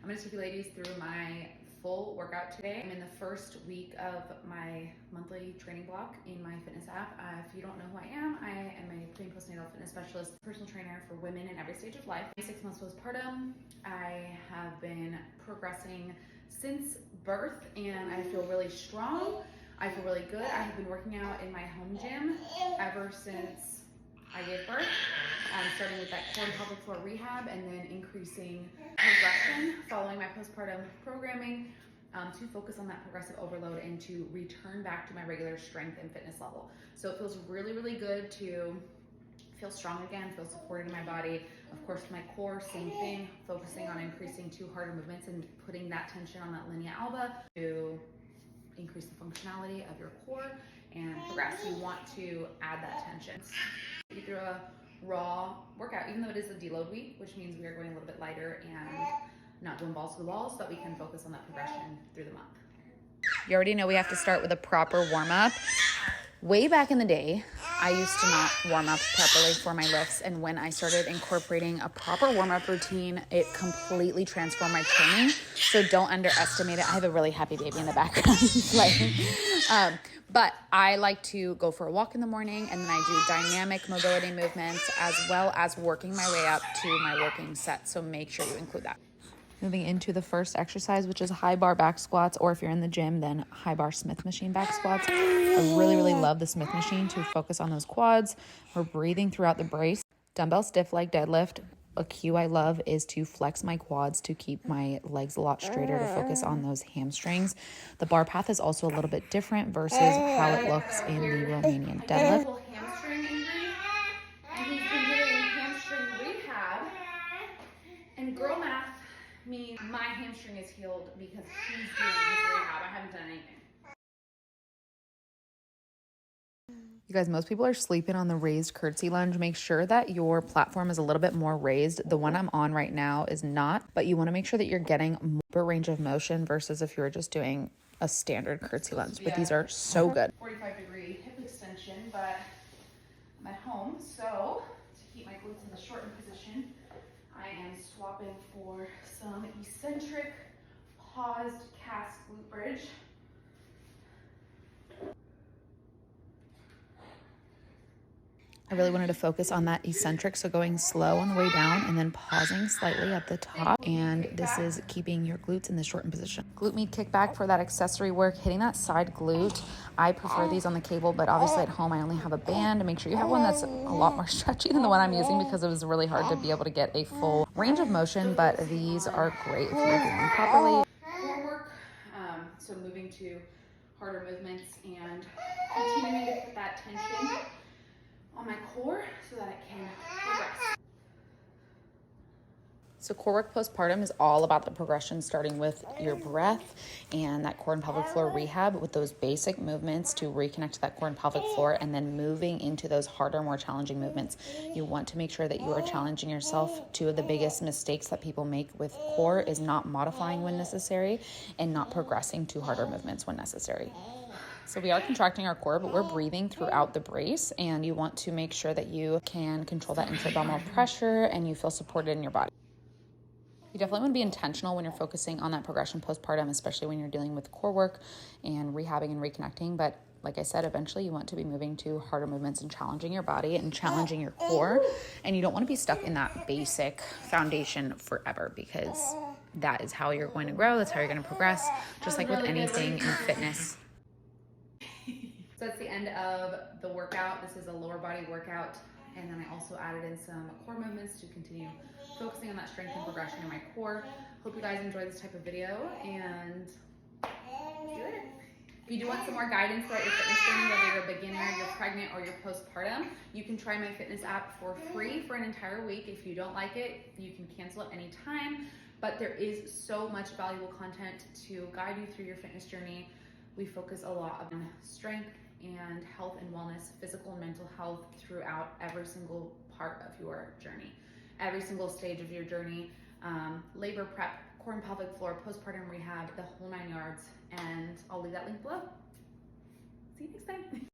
I'm gonna take you ladies through my full workout today. I'm in the first week of my monthly training block in my fitness app. If you don't know who I am a pre and postnatal fitness specialist, personal trainer for women in every stage of life. 6 months postpartum. I have been progressing since birth and I feel really strong. I feel really good. I have been working out in my home gym ever since I gave birth. Starting with that core and pelvic floor rehab and then increasing progression following my postpartum programming to focus on that progressive overload and to return back to my regular strength and fitness level. So it feels really, really good to feel strong again, feel supported in my body. Of course, my core, same thing, focusing on increasing 2 harder movements and putting that tension on that linea alba to increase the functionality of your core and progress. You want to add that tension. You through a raw workout, even though it is a deload week, which means we are going a little bit lighter and not doing balls to the walls, so that we can focus on that progression through the month. You already know we have to start with a proper warm-up. Way back in the day, I used to not warm up properly for my lifts, and when I started incorporating a proper warm-up routine, it completely transformed my training. So don't underestimate it. I have a really happy baby in the background. But I like to go for a walk in the morning, and then I do dynamic mobility movements as well as working my way up to my working set. So make sure you include that. Moving into the first exercise, which is high bar back squats, or if you're in the gym, then high bar Smith machine back squats. I really, really love the Smith machine to focus on those quads. We're breathing throughout the brace. Dumbbell stiff leg deadlift. A cue I love is to flex my quads to keep my legs a lot straighter to focus on those hamstrings. The bar path is also a little bit different versus how it looks in the Romanian deadlift. Hamstring injury, and he's been doing hamstring rehab. And girl math means my hamstring is healed because he's doing his rehab. I haven't done anything. You guys, most people are sleeping on the raised curtsy lunge. Make sure that your platform is a little bit more raised. The one I'm on right now is not, but you want to make sure that you're getting more range of motion versus if you were just doing a standard curtsy lunge. But these are so good. 45-degree hip extension, but I'm at home, so to keep my glutes in the shortened position, I am swapping for some eccentric paused cast glute bridge. I really wanted to focus on that eccentric, so going slow on the way down and then pausing slightly at the top. And this is keeping your glutes in the shortened position. Glute med kickback for that accessory work, hitting that side glute. I prefer these on the cable, but obviously at home I only have a band. Make sure you have one that's a lot more stretchy than the one I'm using because it was really hard to be able to get a full range of motion, but these are great if you're doing them properly. Core work, so moving to harder movements and continuing to put that tension on my core so that it can progress. So core work postpartum is all about the progression, starting with your breath and that core and pelvic floor rehab with those basic movements to reconnect to that core and pelvic floor, and then moving into those harder, more challenging movements. You want to make sure that you are challenging yourself. 2 of the biggest mistakes that people make with core is not modifying when necessary and not progressing to harder movements when necessary. So we are contracting our core, but we're breathing throughout the brace, and you want to make sure that you can control that intra-abdominal pressure and you feel supported in your body. You definitely want to be intentional when you're focusing on that progression postpartum, especially when you're dealing with core work and rehabbing and reconnecting. But like I said, eventually you want to be moving to harder movements and challenging your body and challenging your core. And you don't want to be stuck in that basic foundation forever, because that is how you're going to grow. That's how you're going to progress, just like with anything in fitness. So that's the end of the workout. This is a lower body workout. And then I also added in some core movements to continue focusing on that strength and progression in my core. Hope you guys enjoy this type of video, and see you later. If you do want some more guidance throughout your fitness journey, whether you're a beginner, you're pregnant, or you're postpartum, you can try my fitness app for free for an entire week. If you don't like it, you can cancel at any time. But there is so much valuable content to guide you through your fitness journey. We focus a lot on strength and health and wellness, physical and mental health throughout every single part of your journey, every single stage of your journey, labor prep, core and pelvic floor, postpartum rehab, the whole 9 yards, and I'll leave that link below. See you next time.